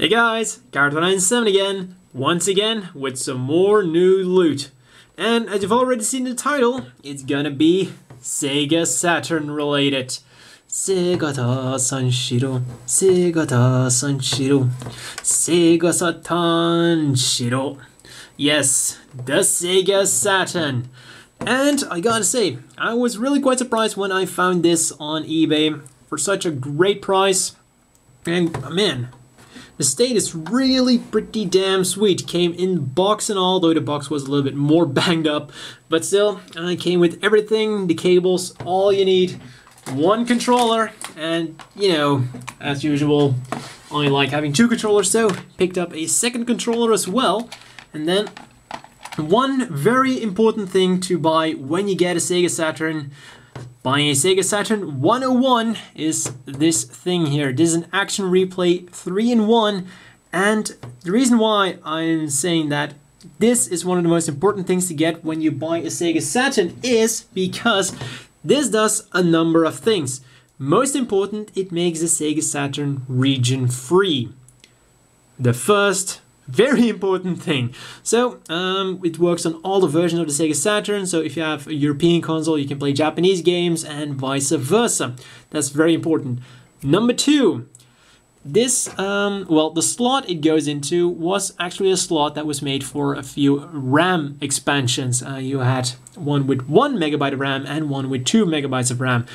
Hey guys, Carter97 again, once again with some more new loot. And as you've already seen the title, it's gonna be Sega Saturn related. Sega Sanshiro, Sega Sanshiro, Sega Saturn. Yes, the Sega Saturn. And I gotta say, I was really quite surprised when I found this on eBay for such a great price. And man, the state is really pretty damn sweet. Came in box and all, though the box was a little bit more banged up. But still, it came with everything, the cables, all you need. One controller, and you know, as usual, I like having two controllers, so picked up a second controller as well. And then one very important thing to buy when you get a Sega Saturn. Buying a Sega Saturn 101 is this thing here. This is an action replay 3-in-1, and the reason why I'm saying that this is one of the most important things to get when you buy a Sega Saturn is because this does a number of things. Most important, it makes the Sega Saturn region free. The first very important thing. So it works on all the versions of the Sega Saturn, so if you have a European console you can play Japanese games and vice versa. That's very important. Number two, this, well, the slot it goes into was actually a slot that was made for a few RAM expansions. You had one with 1 MB of RAM and one with 2 MB of RAM.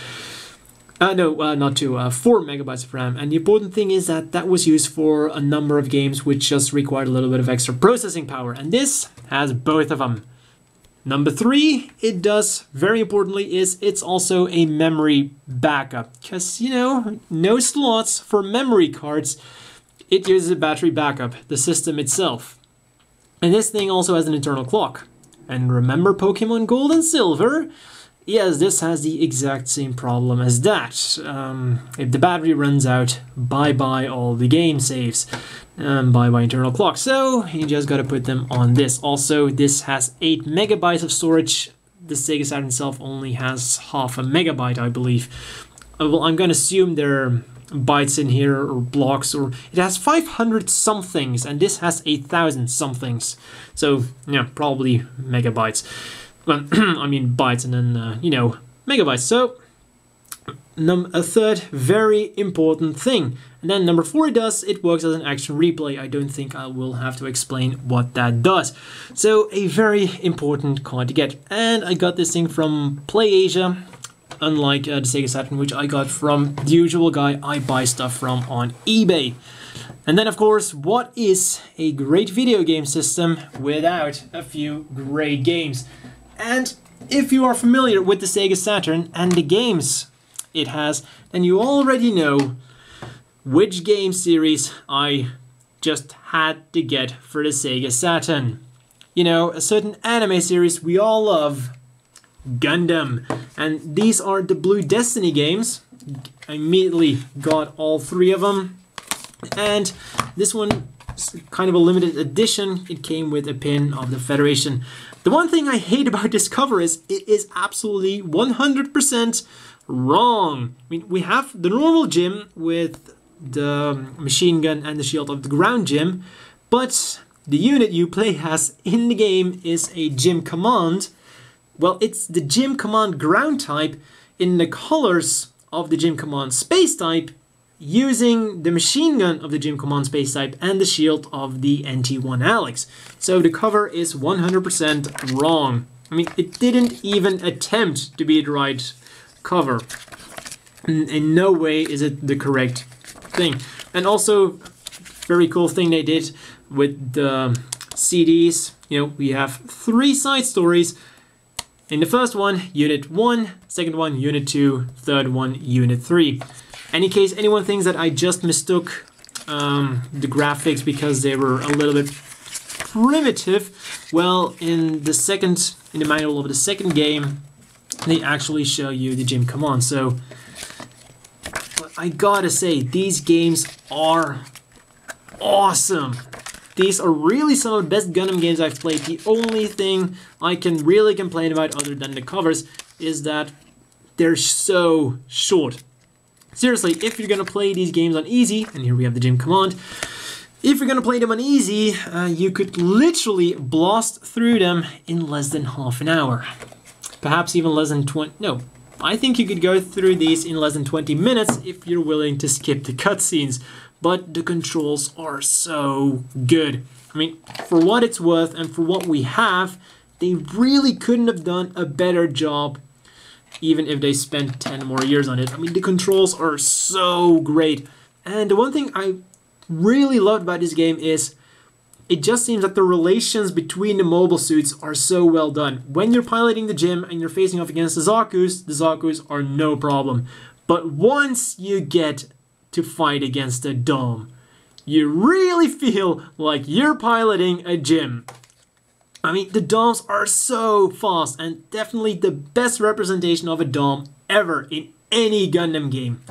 Not 2, 4 MB of RAM. And the important thing is that that was used for a number of games which just required a little bit of extra processing power. And this has both of them. Number three, it does, very importantly, is it's also a memory backup. Because, you know, no slots for memory cards. It uses a battery backup, the system itself. And this thing also has an internal clock. And remember Pokemon Gold and Silver? Yes, this has the exact same problem as that. If the battery runs out, bye-bye all the game saves. Bye-bye internal clock. So you just gotta put them on this. Also, this has 8 MB of storage. The Sega Saturn itself only has half a megabyte, I believe. Well, I'm gonna assume there are bytes in here or blocks, or it has 500 somethings, and this has 1,000 somethings. So yeah, probably megabytes. Well, I mean bytes and then, you know, megabytes. So, a third very important thing. And then number four it works as an action replay. I don't think I will have to explain what that does. So, a very important card to get. And I got this thing from PlayAsia, unlike the Sega Saturn, which I got from the usual guy I buy stuff from on eBay. And then, of course, what is a great video game system without a few great games? And if you are familiar with the Sega Saturn and the games it has, then you already know which game series I just had to get for the Sega Saturn. You know, a certain anime series we all love, Gundam. And these are the Blue Destiny games. I immediately got all three of them. And this one is kind of a limited edition. It came with a pin of the Federation. The one thing I hate about this cover is it is absolutely 100% wrong. I mean, we have the normal gym with the machine gun and the shield of the ground gym, but the unit you play as in the game is a gym command. Well, it's the gym command ground type in the colors of the gym command space type, using the machine gun of the Gym Command space type and the shield of the NT1 Alex. So the cover is 100% wrong. I mean, it didn't even attempt to be the right cover. In no way is it the correct thing. And also, very cool thing they did with the CDs. You know, we have 3 side stories. In the first one, Unit 1, second one, Unit 2, third one, Unit 3. And in case anyone thinks that I just mistook the graphics because they were a little bit primitive, well, in the manual of the second game, they actually show you the gym command. So I gotta say, these games are awesome. These are really some of the best Gundam games I've played. The only thing I can really complain about, other than the covers, is that they're so short. Seriously, if you're gonna play these games on easy, and here we have the gym command, If you're gonna play them on easy, you could literally blast through them in less than half an hour. Perhaps even less than 20, no. I think you could go through these in less than 20 minutes if you're willing to skip the cutscenes. But the controls are so good. I mean, for what it's worth and for what we have, they really couldn't have done a better job even if they spent 10 more years on it. I mean, the controls are so great. And the one thing I really loved about this game is it just seems that the relations between the mobile suits are so well done. When you're piloting the Jim and you're facing off against the Zakus are no problem. But once you get to fight against a Dom, you really feel like you're piloting a Jim. I mean, the Doms are so fast and definitely the best representation of a Dom ever in any Gundam game.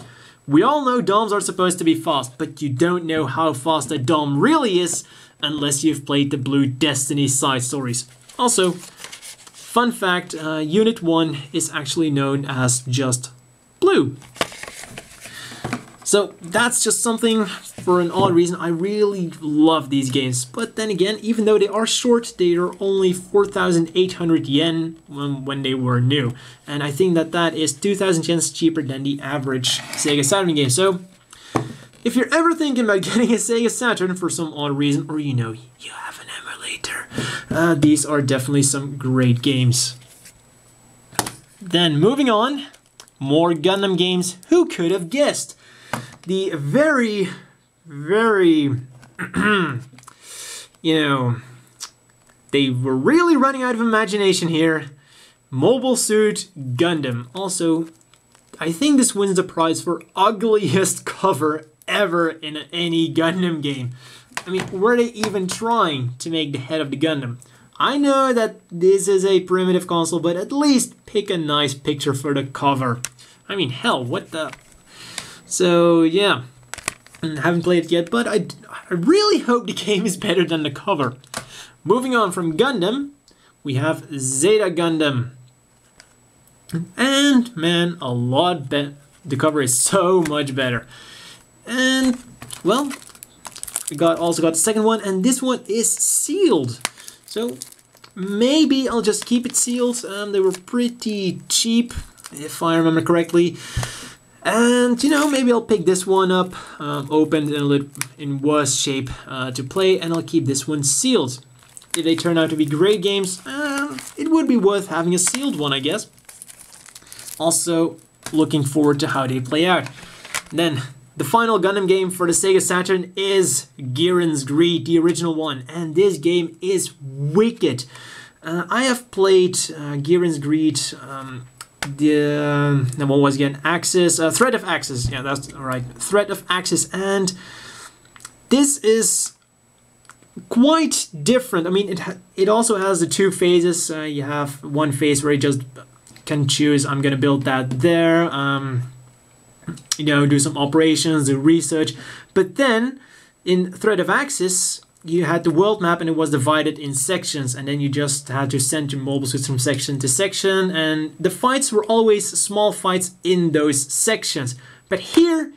We all know Doms are supposed to be fast, but you don't know how fast a Dom really is unless you've played the Blue Destiny side stories. Also, fun fact, Unit 1 is actually known as just Blue. So that's just something, for an odd reason, I really love these games. But then again, even though they are short, they are only 4,800 yen when they were new. And I think that that is 2,000 yens cheaper than the average Sega Saturn game. So if you're ever thinking about getting a Sega Saturn for some odd reason, or you know, you have an emulator, these are definitely some great games. Then moving on, more Gundam games. Who could have guessed? The very, you know, they were really running out of imagination here. Mobile Suit Gundam. Also, I think this wins the prize for ugliest cover ever in any Gundam game. I mean, were they even trying to make the head of the Gundam? I know that this is a primitive console, but at least pick a nice picture for the cover. I mean, hell, what the... So, yeah. I haven't played it yet, but I really hope the game is better than the cover. Moving on from Gundam, we have Zeta Gundam. And, man, a lot better. The cover is so much better. And, well, we also got the second one, and this one is sealed. So, maybe I'll just keep it sealed. They were pretty cheap, if I remember correctly. And, you know, maybe I'll pick this one up, opened in worse shape to play, and I'll keep this one sealed. If they turn out to be great games, it would be worth having a sealed one, I guess. Also, looking forward to how they play out. Then, the final Gundam game for the Sega Saturn is Giren's Greed, the original one, and this game is wicked. I have played Giren's Greed, the one was again Axis, Threat of Axis, yeah, that's right, Threat of Axis, and this is quite different. I mean, it also has the two phases. You have one phase where you just can choose, I'm gonna build that there, you know, do some operations, do research, but then in Threat of Axis you had the world map and it was divided in sections, and then you just had to send your mobile suits from section to section, and the fights were always small fights in those sections. But here,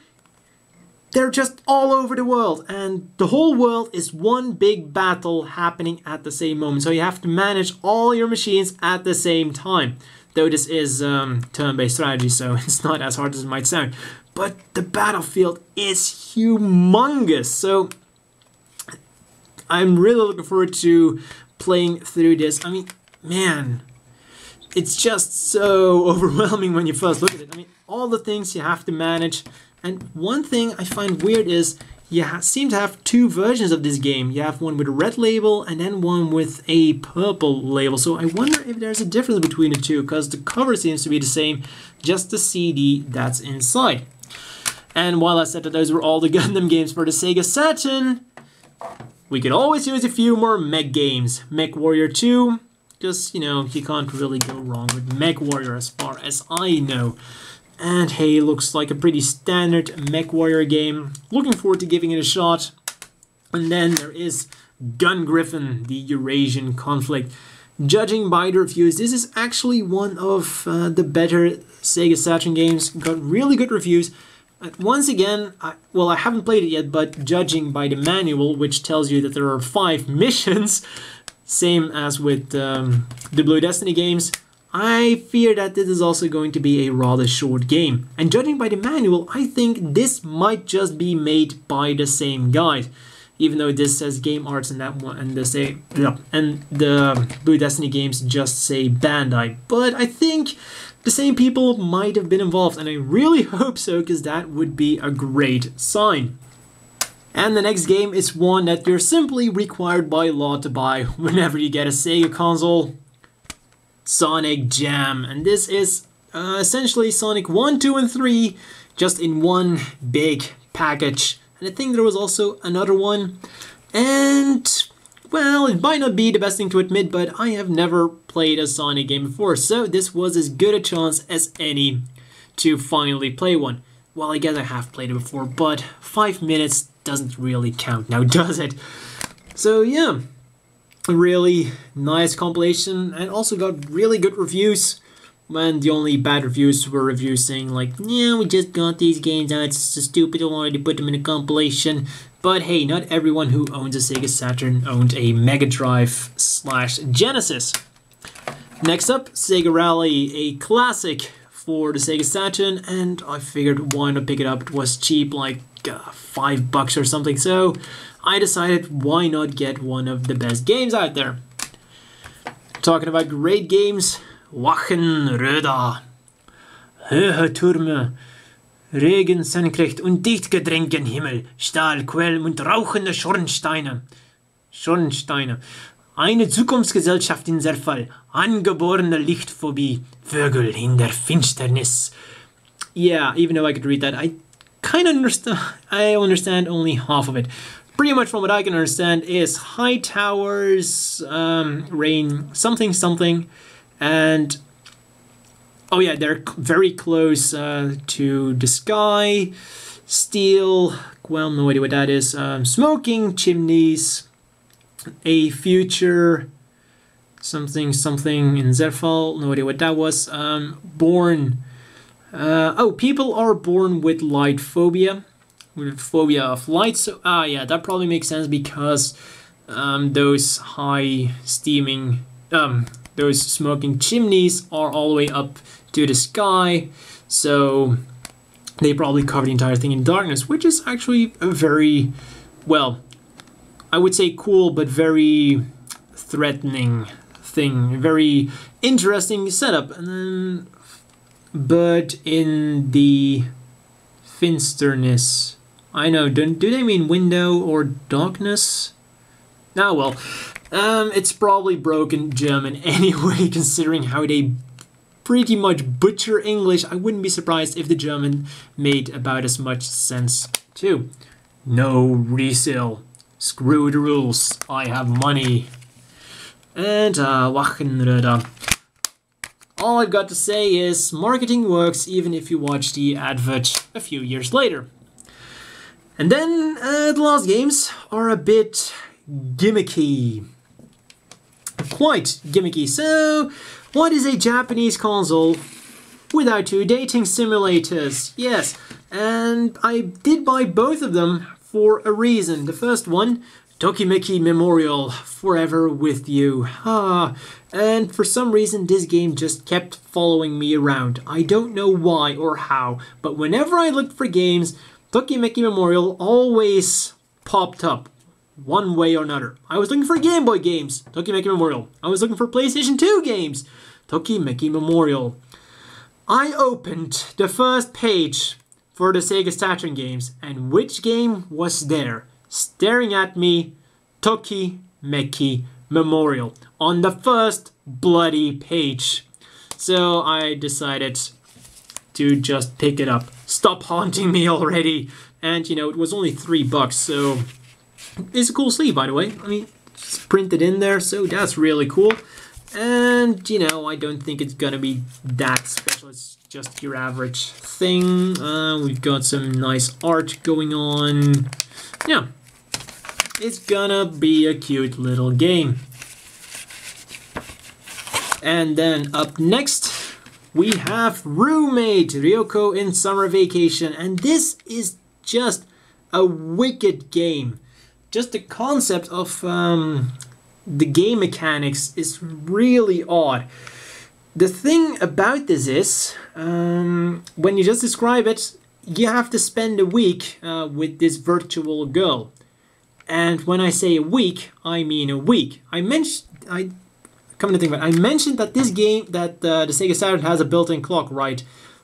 they're just all over the world, and the whole world is one big battle happening at the same moment. So you have to manage all your machines at the same time. Though this is turn-based strategy, so it's not as hard as it might sound. But the battlefield is humongous, so I'm really looking forward to playing through this. I mean, man, it's just so overwhelming when you first look at it. I mean, all the things you have to manage. And one thing I find weird is you seem to have two versions of this game. You have one with a red label and then one with a purple label. So I wonder if there's a difference between the two, because the cover seems to be the same, just the CD that's inside. And while I said that those were all the Gundam games for the Sega Saturn, we could always use a few more mech games. Mechwarrior 2, just, you know, you can't really go wrong with Mechwarrior as far as I know. And hey, looks like a pretty standard Mechwarrior game. Looking forward to giving it a shot. And then there is Gun Griffin, the Eurasian conflict. Judging by the reviews, this is actually one of the better Sega Saturn games. Got really good reviews. Once again, I haven't played it yet, but judging by the manual, which tells you that there are 5 missions, same as with the Blue Destiny games, I fear that this is also going to be a rather short game. And judging by the manual, I think this might just be made by the same guys. Even though this says Game Arts and that one, and the Blue Destiny games just say Bandai. But I think the same people might have been involved, and I really hope so, because that would be a great sign. And the next game is one that you're simply required by law to buy whenever you get a Sega console. Sonic Jam, and this is essentially Sonic 1, 2, and 3 just in one big package. And I think there was also another one, and well, it might not be the best thing to admit, but I have never played a Sonic game before, so this was as good a chance as any to finally play one. Well, I guess I have played it before, but 5 minutes doesn't really count now, does it? So yeah, a really nice compilation, and also got really good reviews, when the only bad reviews were reviews saying like, yeah, we just got these games out, it's so stupid, I wanted to put them in a compilation. But hey, not everyone who owns a Sega Saturn owned a Mega Drive/Genesis. Next up, Sega Rally, a classic for the Sega Saturn, and I figured why not pick it up. It was cheap, like $5 or something, so I decided why not get one of the best games out there. Talking about great games, Wachenröder. Höhe Türme, Regen, Senkrecht und dicht gedrängten Himmel, Stahlquellen und rauchende Schornsteine. Eine Zukunftsgesellschaft in Zerfall, angeborene Lichtphobie, Vögel in der Finsternis. Yeah, even though I could read that, I kind of understand. I understand only half of it. Pretty much from what I can understand is high towers, rain, something, and oh yeah, they're very close to the sky. Steel, well, no idea what that is. Smoking chimneys, a future, something in Zerfall, no idea what that was. Born, people are born with light phobia. With phobia of light, so yeah, that probably makes sense because those high steaming, those smoking chimneys are all the way up to the sky, so they probably cover the entire thing in darkness, which is actually a very, well, I would say cool but very threatening thing, very interesting setup. And then, but in the finsterness, I know, do they mean window or darkness? Ah, well, it's probably broken German anyway, considering how they pretty much butcher English. I wouldn't be surprised if the German made about as much sense too. No resale. Screw the rules. I have money. And Wachenröder. All I've got to say is marketing works even if you watch the advert a few years later. And then the last games are a bit gimmicky. Quite gimmicky. So, what is a Japanese console without 2 dating simulators? Yes, and I did buy both of them for a reason. The first one, Tokimeki Memorial, Forever With You. And for some reason this game just kept following me around. I don't know why or how, but whenever I looked for games, Tokimeki Memorial always popped up, one way or another. I was looking for Game Boy games, Tokimeki Memorial. I was looking for PlayStation 2 games, Tokimeki Memorial. I opened the first page for the Sega Saturn games, and which game was there? Staring at me, Tokimeki Memorial, on the first bloody page. So I decided to just pick it up. Stop haunting me already. And you know, it was only $3, so it's a cool sleeve, by the way. I mean, it's printed in there, so that's really cool. And you know, I don't think it's gonna be that special. It's just your average thing. We've got some nice art going on. Yeah, it's gonna be a cute little game. And then up next, we have Roommate Ryoko in Summer Vacation, and this is just a wicked game. Just the concept of the game mechanics is really odd. The thing about this is, when you just describe it, you have to spend a week with this virtual girl. And when I say a week, I mean a week. I mentioned that this game, that the Sega Saturn has a built-in clock, right?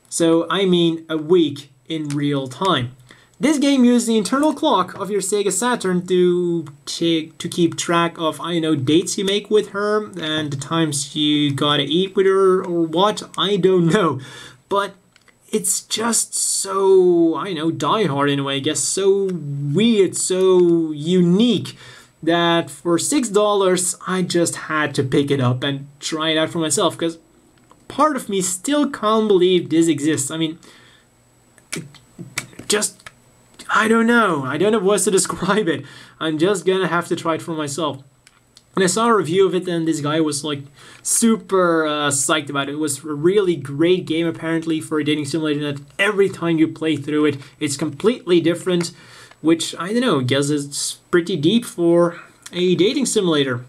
So I mean a week in real time. This game uses the internal clock of your Sega Saturn to keep track of, I know, dates you make with her and the times you gotta eat with her or what, I don't know. But it's just so, I know, diehard in a way, I guess, so weird, so unique, that for $6 I just had to pick it up and try it out for myself, because part of me still can't believe this exists. I mean, just, I don't know what to describe it. I'm just gonna have to try it for myself. And I saw a review of it, and this guy was like super psyched about it. It was a really great game apparently for a dating simulator, that every time you play through it, it's completely different, which, I don't know, I guess it's pretty deep for a dating simulator.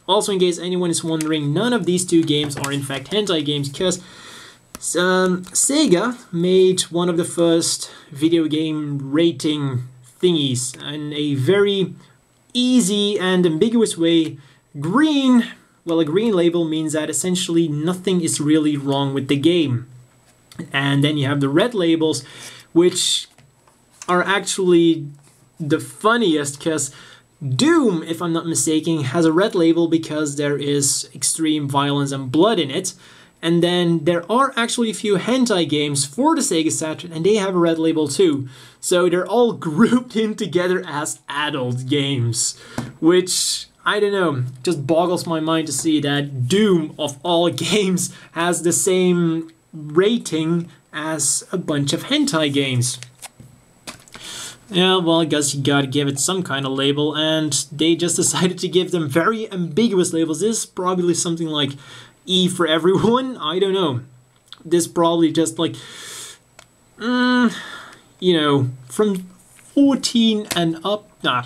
Also, in case anyone is wondering, none of these two games are in fact hentai games, because Sega made one of the first video game rating thingies in a very easy and ambiguous way. Green, well, a green label means that essentially nothing is really wrong with the game. And then you have the red labels, which are actually the funniest, because Doom, if I'm not mistaken, has a red label because there is extreme violence and blood in it. And then there are actually a few hentai games for the Sega Saturn, and they have a red label too. So they're all grouped in together as adult games, which, I don't know, just boggles my mind to see that Doom, of all games, has the same rating as a bunch of hentai games. Yeah, well, I guess you gotta give it some kind of label, and they just decided to give them very ambiguous labels. This is probably something like E for everyone, I don't know. This probably just like, you know, from 14 and up. Nah,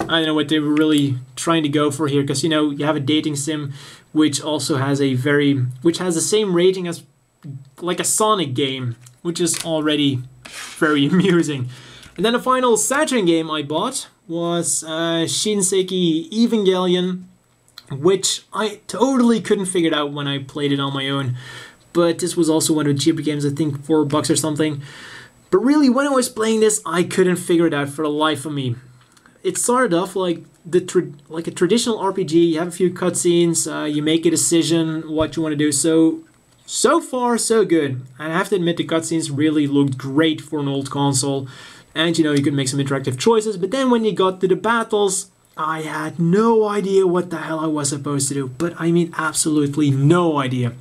I don't know what they were really trying to go for here, because, you know, you have a dating sim which also has which has the same rating as like a Sonic game, which is already very amusing. And then the final Saturn game I bought was Shinseki Evangelion, which I totally couldn't figure it out when I played it on my own. But this was also one of the cheaper games, I think $4 or something. But really, when I was playing this, I couldn't figure it out for the life of me. It started off like a traditional RPG. You have a few cutscenes, you make a decision what you want to do. So far, so good. And I have to admit, the cutscenes really looked great for an old console. And, you know, you could make some interactive choices. But then when you got to the battles, I had no idea what the hell I was supposed to do. But I mean, absolutely no idea.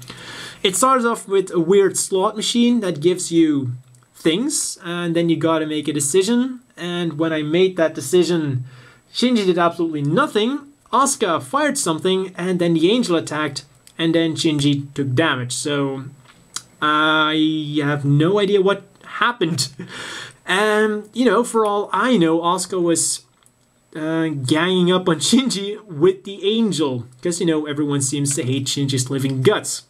It starts off with a weird slot machine that gives you things, and then you gotta make a decision. And when I made that decision, Shinji did absolutely nothing. Asuka fired something, and then the angel attacked, and then Shinji took damage. So I have no idea what happened. And, you know, for all I know, Asuka was ganging up on Shinji with the angel, because, you know, everyone seems to hate Shinji's living guts.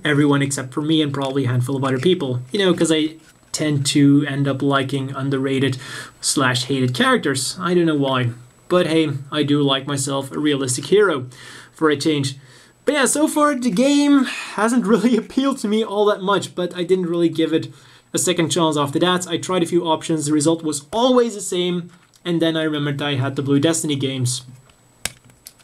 Everyone except for me and probably a handful of other people, you know, because I tend to end up liking underrated / hated characters. I don't know why, but hey, I do like myself a realistic hero for a change. But yeah, so far the game hasn't really appealed to me all that much, but I didn't really give it a second chance after that. I tried a few options, the result was always the same. And then I remembered I had the Blue Destiny games.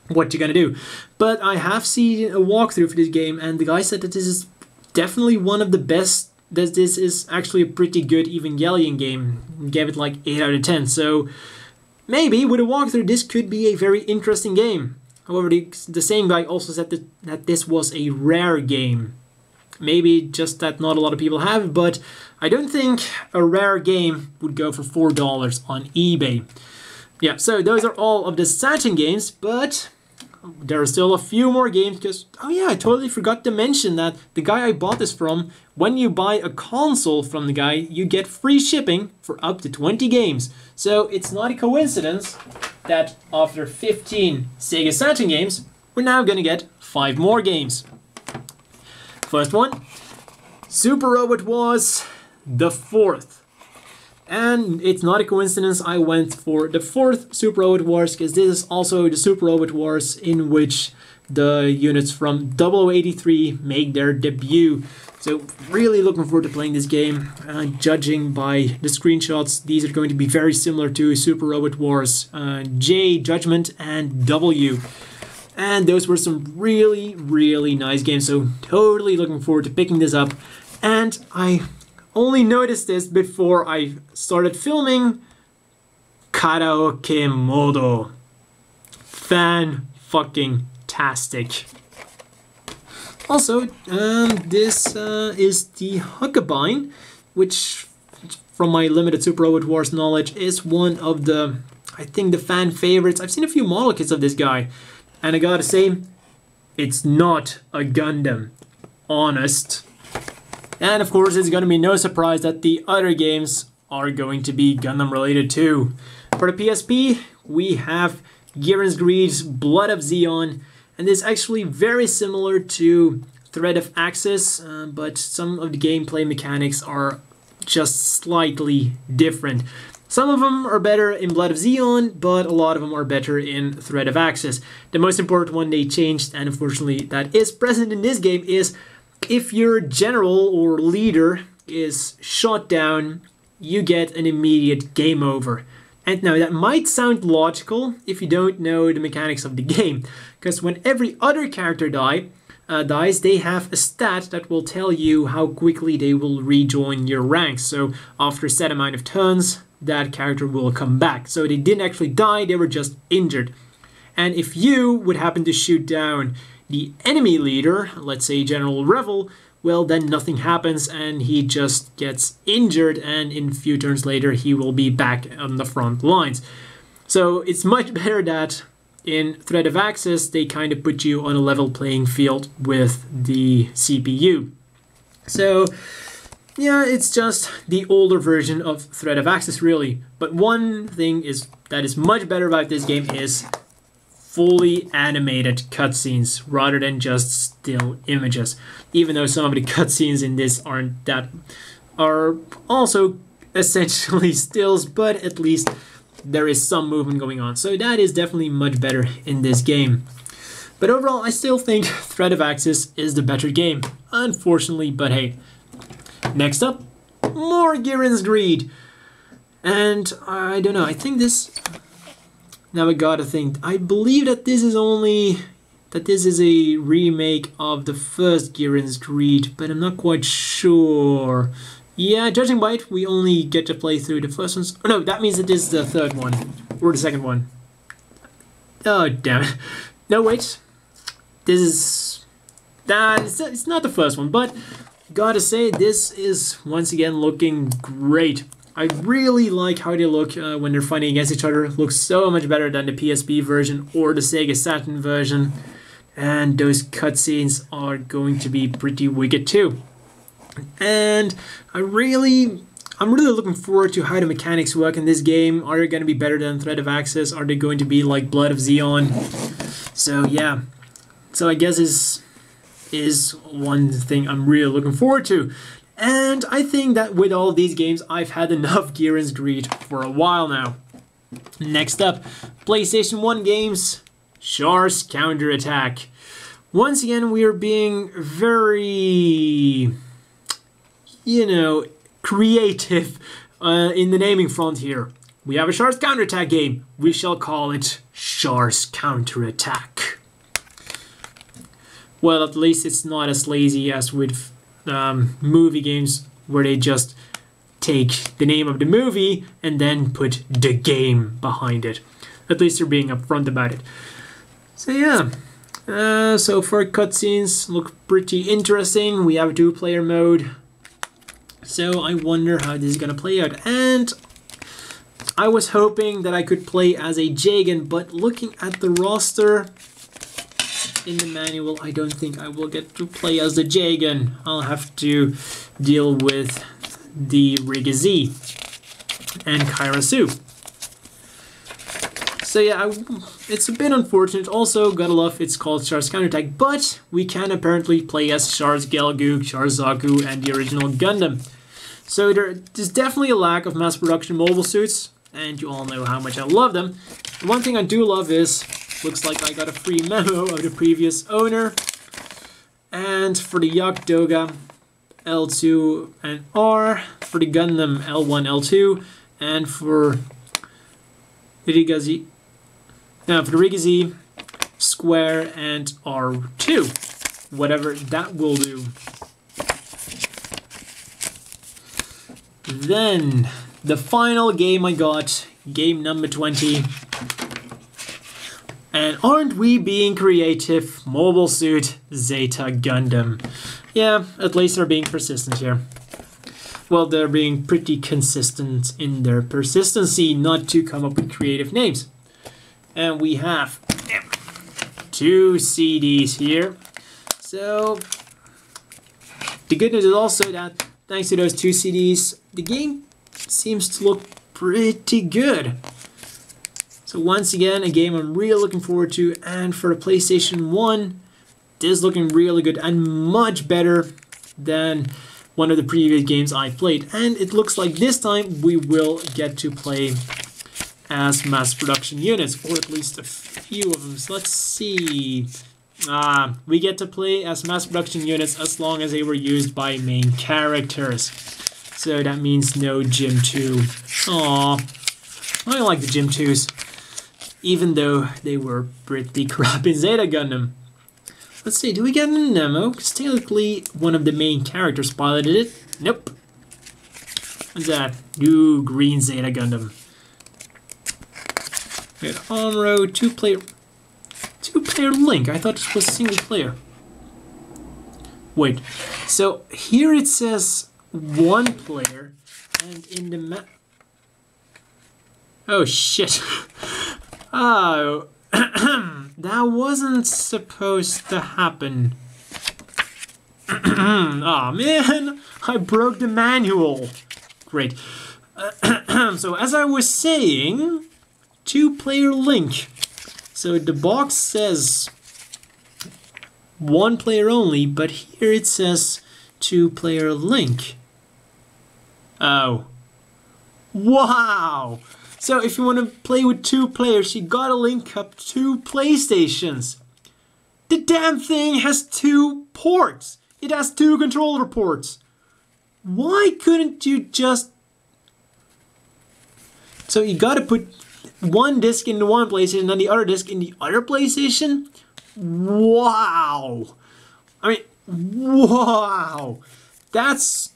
What you gonna do? But I have seen a walkthrough for this game, and the guy said that this is definitely one of the best, that this is actually a pretty good Evangelion game. He gave it like 8 out of 10, so maybe with a walkthrough this could be a very interesting game. However, the same guy also said that this was a rare game. Maybe just that not a lot of people have it, but I don't think a rare game would go for $4 on eBay. Yeah, so those are all of the Saturn games, but there are still a few more games because, oh yeah, I totally forgot to mention that the guy I bought this from, when you buy a console from the guy, you get free shipping for up to 20 games. So it's not a coincidence that after 15 Sega Saturn games, we're now going to get 5 more games. First one, Super Robot Wars, the 4th. And it's not a coincidence I went for the 4th Super Robot Wars, because this is also the Super Robot Wars in which the units from 0083 make their debut. So really looking forward to playing this game. Judging by the screenshots, these are going to be very similar to Super Robot Wars J, Judgment, and W. And those were some really, really nice games. So totally looking forward to picking this up. And I only noticed this before I started filming. Karaoke Modo. Fan-fucking-tastic. Also, this is the Huckabine, which, from my limited Super Robot Wars knowledge, is one of the, I think, the fan favorites. I've seen a few model kits of this guy, and I gotta say, it's not a Gundam. Honest. And of course, it's gonna be no surprise that the other games are going to be Gundam related too. For the PSP, we have Giren's Greed's Blood of Zeon, and this is actually very similar to Thread of Axis, but some of the gameplay mechanics are just slightly different. Some of them are better in Blood of Zeon, but a lot of them are better in Thread of Axis. The most important one they changed, and unfortunately that is present in this game, is if your general or leader is shot down, you get an immediate game over. And now that might sound logical if you don't know the mechanics of the game, because when every other character dies, they have a stat that will tell you how quickly they will rejoin your ranks. So after a set amount of turns, that character will come back. So they didn't actually die, they were just injured. And if you would happen to shoot down the enemy leader, let's say General Revel, well, then nothing happens and he just gets injured, and in a few turns later he will be back on the front lines. So it's much better that in Thread of Axis they kind of put you on a level playing field with the CPU. So yeah, it's just the older version of Thread of Axis really. But one thing that is much better about this game is fully animated cutscenes rather than just still images. Even though some of the cutscenes in this are also essentially stills, but at least there is some movement going on. So that is definitely much better in this game. But overall, I still think Thread of Axis is the better game, unfortunately, but hey. Next up, more Giren's Greed. And I don't know, I think this... Now I gotta think. I believe that this is a remake of the first Giren's Greed, but I'm not quite sure. Yeah, judging by it, we only get to play through the first ones. Oh no, that means that this is the third one. Or the second one. Oh, damn it. No, wait. This is... it's not the first one, but gotta say, this is once again looking great. I really like how they look when they're fighting against each other. It looks so much better than the PSP version or the Sega Saturn version. And those cutscenes are going to be pretty wicked too. And I'm really looking forward to how the mechanics work in this game. Are they going to be better than Thread of Axis? Are they going to be like Blood of Zeon? So yeah. So I guess is one thing I'm really looking forward to. And I think that with all these games, I've had enough Giren's Greed for a while now. Next up, PlayStation 1 games, Chars Counterattack. Once again, we are being very, creative in the naming front here. We have a Chars Counterattack game. We shall call it Chars Counterattack. Well, at least it's not as lazy as with movie games where they just take the name of the movie and then put the game behind it. At least they're being upfront about it. So yeah, so far cutscenes look pretty interesting. We have a 2-player mode. So I wonder how this is gonna play out. And I was hoping that I could play as a Jagan, but looking at the roster, in the manual, I don't think I will get to play as the J-Gun. I'll have to deal with the Rigazi and Kairasu. So yeah, it's a bit unfortunate. Also, gotta love it's called Chars Counterattack, but we can apparently play as Chars Gelgoog, Chars Zaku, and the original Gundam. So there's definitely a lack of mass production mobile suits, and you all know how much I love them. The one thing I do love is, looks like I got a free memo of the previous owner. And for the Yakdoga, L2 and R, for the Gundam, L1, L2, and for the Rigazi, Square and R2. Whatever that will do. Then, the final game I got, game number 20. And aren't we being creative? Mobile Suit Zeta Gundam. Yeah, at least they're being persistent here. Well, they're being pretty consistent in their persistency not to come up with creative names. And we have 2 CDs here. So, the good news is also that thanks to those 2 CDs, the game seems to look pretty good. So once again, a game I'm really looking forward to, and for the PlayStation 1, this is looking really good and much better than one of the previous games I played. And it looks like this time we will get to play as mass production units, or at least a few of them. So let's see. We get to play as mass production units as long as they were used by main characters. So that means no Gym 2. Aww. I like the Gym 2s. Even though they were pretty crap in Zeta Gundam. Let's see, do we get an memo? Because technically one of the main characters piloted it. Nope. What's that? New green Zeta Gundam. We got Amro, two-player link. I thought this was single player. Wait, so here it says 1 player, and in the map. Oh shit. Oh, that wasn't supposed to happen. Aw, man, I broke the manual. Great. So as I was saying, 2-player link. So the box says 1 player only, but here it says 2-player link. Oh. Wow! So if you want to play with 2 players, you gotta link up 2 PlayStations. The damn thing has 2 ports. It has 2 controller ports. Why couldn't you just... So you gotta put 1 disc into 1 PlayStation and the other disc in the other PlayStation? Wow! I mean, wow! That's...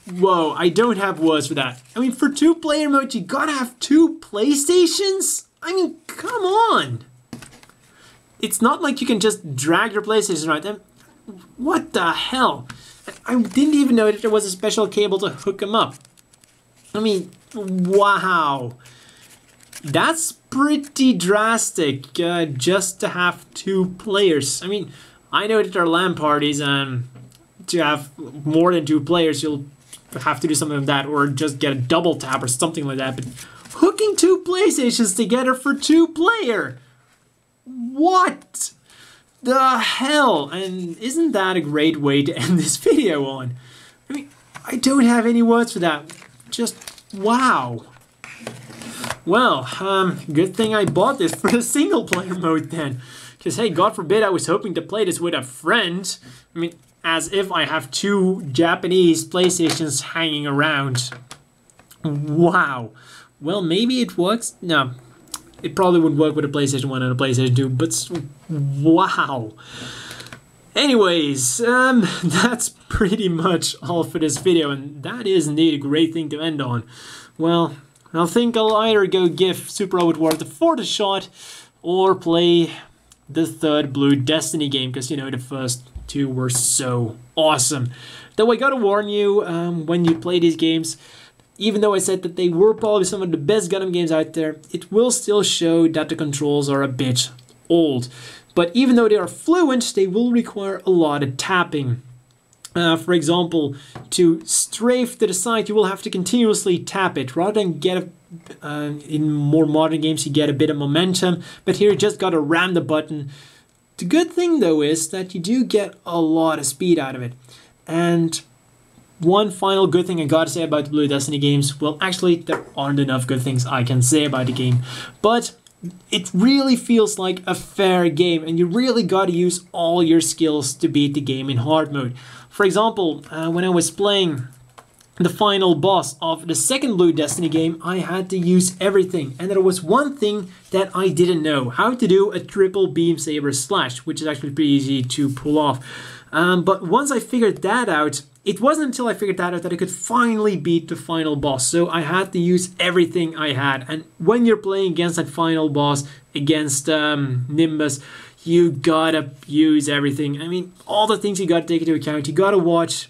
Whoa, I don't have words for that. I mean, for 2-player mode, you gotta have 2 PlayStations? I mean, come on! It's not like you can just drag your PlayStation right then. What the hell? I didn't even know that there was a special cable to hook them up. I mean, wow. That's pretty drastic, just to have 2 players. I mean, I know that there are LAN parties, and to have more than 2 players, you'll have to do something like that, or just get a double tap or something like that. But hooking 2 PlayStations together for 2-player? What the hell? And isn't that a great way to end this video on? I mean, I don't have any words for that. Just wow. Well, good thing I bought this for the single-player mode then. Because, hey, God forbid I was hoping to play this with a friend. I mean, as if I have 2 Japanese PlayStations hanging around. Wow. Well, maybe it works. No, it probably would work with a PlayStation 1 and a PlayStation 2, but wow. Anyways, that's pretty much all for this video, and that is indeed a great thing to end on. Well, I think I'll either go give Super Robot Wars the 4th a shot, or play the 3rd Blue Destiny game, because, you know, the first 2 were so awesome. Though I gotta warn you, when you play these games, even though I said that they were probably some of the best Gundam games out there, it will still show that the controls are a bit old. But even though they are fluent, they will require a lot of tapping. For example, to strafe to the side, you will have to continuously tap it. Rather than get in more modern games, you get a bit of momentum. But here you just gotta ram the button. The good thing though is that you do get a lot of speed out of it. And one final good thing I gotta say about the Blue Destiny games, well actually there aren't enough good things I can say about the game, but it really feels like a fair game and you really gotta use all your skills to beat the game in hard mode. For example, when I was playing the final boss of the second Blue Destiny game, I had to use everything, and there was one thing that I didn't know, how to do a triple beam saber slash, which is actually pretty easy to pull off. But once I figured that out, it wasn't until I figured that out that I could finally beat the final boss. So I had to use everything I had, and when you're playing against that final boss, against Nimbus, you gotta use everything. I mean, all the things you gotta take into account. You gotta watch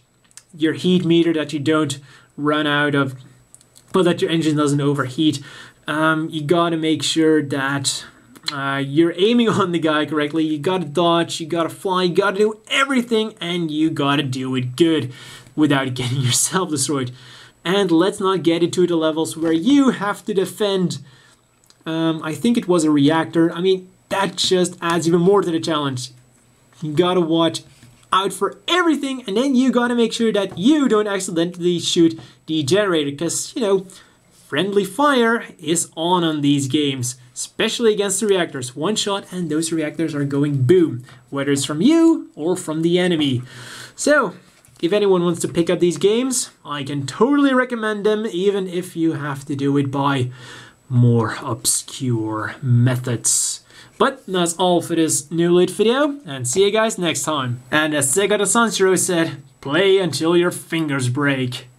your heat meter, that you don't run out of, or that your engine doesn't overheat. You gotta make sure that you're aiming on the guy correctly. You gotta dodge, you gotta fly, you gotta do everything, and you gotta do it good without getting yourself destroyed. And let's not get into the levels where you have to defend, I think it was a reactor. I mean, that just adds even more to the challenge. You gotta watch out for everything, and then you gotta make sure that you don't accidentally shoot the generator, because, you know, friendly fire is on these games, especially against the reactors. One shot and those reactors are going boom, whether it's from you or from the enemy. So, if anyone wants to pick up these games, I can totally recommend them, even if you have to do it by more obscure methods. But that's all for this new loot video, and see you guys next time. And as Sega Sanshiro said, play until your fingers break.